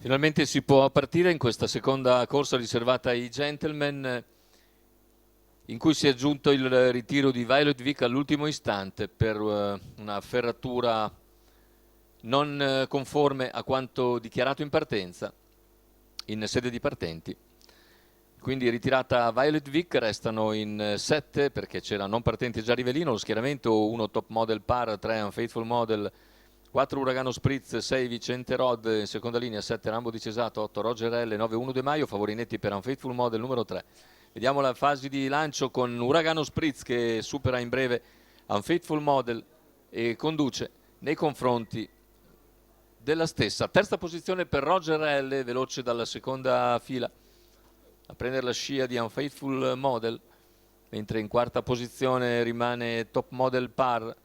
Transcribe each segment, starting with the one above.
Finalmente si può partire in questa seconda corsa riservata ai gentleman, in cui si è aggiunto il ritiro di Violet Vic all'ultimo istante per una ferratura non conforme a quanto dichiarato in partenza, in sede di partenti. Quindi ritirata Violet Vic, restano in 7 perché c'era non partente già Rivellino, lo schieramento: 1 Top Model Par, 3 Unfaithful Model, 4 Uragano Spritz, 6 Vicente Rod, in seconda linea 7 Rambo di Cesato, 8 Roger L, 9 1 De Maio, favori netti per Unfaithful Model numero 3. Vediamo la fase di lancio con Uragano Spritz che supera in breve Unfaithful Model e conduce nei confronti della stessa. Terza posizione per Roger L, veloce dalla seconda fila a prendere la scia di Unfaithful Model, mentre in quarta posizione rimane Top Model Par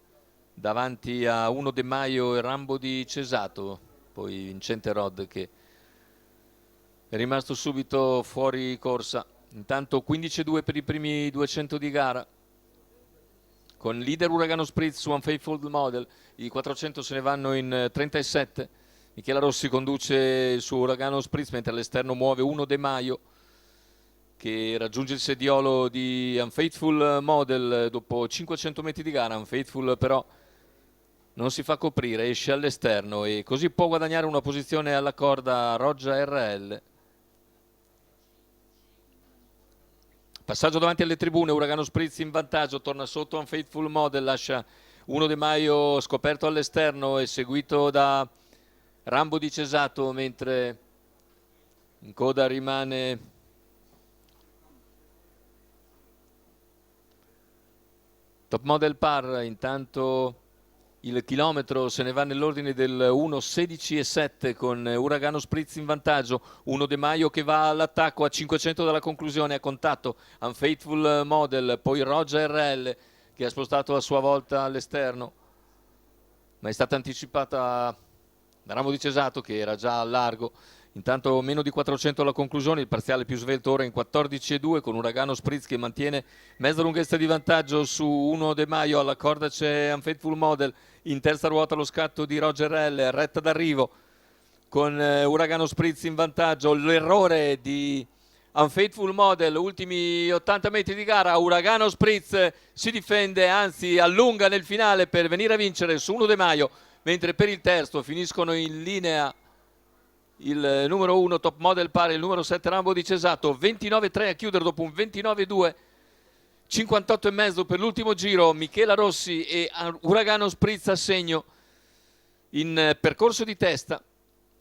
davanti a 1 De Maio e Rambo di Cesato, poi Vincente Rod che è rimasto subito fuori corsa. Intanto 15-2 per i primi 200 di gara, con leader Uragano Spritz su Unfaithful Model. I 400 se ne vanno in 37. Michela Rossi conduce il suo Uragano Spritz, mentre all'esterno muove 1 De Maio che raggiunge il sediolo di Unfaithful Model dopo 500 metri di gara. Unfaithful però non si fa coprire, esce all'esterno e così può guadagnare una posizione alla corda Roggia RL. Passaggio davanti alle tribune, Uragano Spritz in vantaggio, torna sotto Unfaithful Model, lascia 1 De Maio scoperto all'esterno e seguito da Rambo di Cesato, mentre in coda rimane Top Model Par. Intanto il chilometro se ne va nell'ordine del 1:16,7 con Uragano Spritz in vantaggio. 1 De Maio che va all'attacco a 500 dalla conclusione, a contatto Unfaithful Model, poi Roger RL che ha spostato a sua volta all'esterno, ma è stata anticipata da Rambo di Cesato che era già a largo. Intanto meno di 400 alla conclusione, il parziale più svelto ora in 14,2 con Uragano Spritz che mantiene mezza lunghezza di vantaggio su 1 De Maio. Alla corda c'è Unfaithful Model, in terza ruota lo scatto di Roger L, retta d'arrivo con Uragano Spritz in vantaggio. L'errore di Unfaithful Model, ultimi 80 metri di gara, Uragano Spritz si difende, anzi allunga nel finale per venire a vincere su 1 De Maio, mentre per il terzo finiscono in linea il numero 1 Top Model Par e il numero 7 Rambo di Cesato. 29-3 a chiudere dopo un 29-2, 58,5 per l'ultimo giro. Michela Rossi e Uragano Spritz a segno in percorso di testa.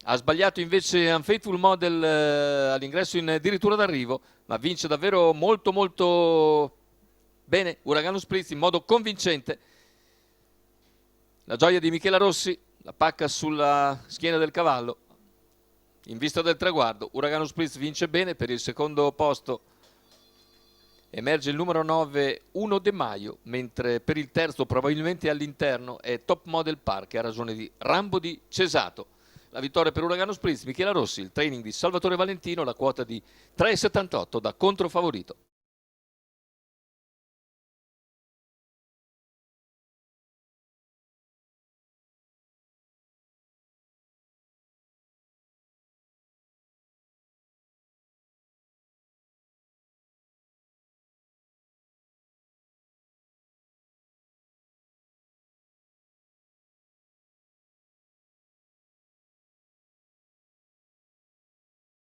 Ha sbagliato invece Unfaithful Model all'ingresso in addirittura d'arrivo, ma vince davvero molto bene Uragano Spritz in modo convincente. La gioia di Michela Rossi, la pacca sulla schiena del cavallo in vista del traguardo. Uragano Spritz vince bene. Per il secondo posto emerge il numero 9 1 De Maio, mentre per il terzo, probabilmente all'interno, è Top Model Par che ha ragione di Rambo di Cesato. La vittoria per Uragano Spritz, Michela Rossi, il training di Salvatore Valentino, la quota di 3,78 da controfavorito.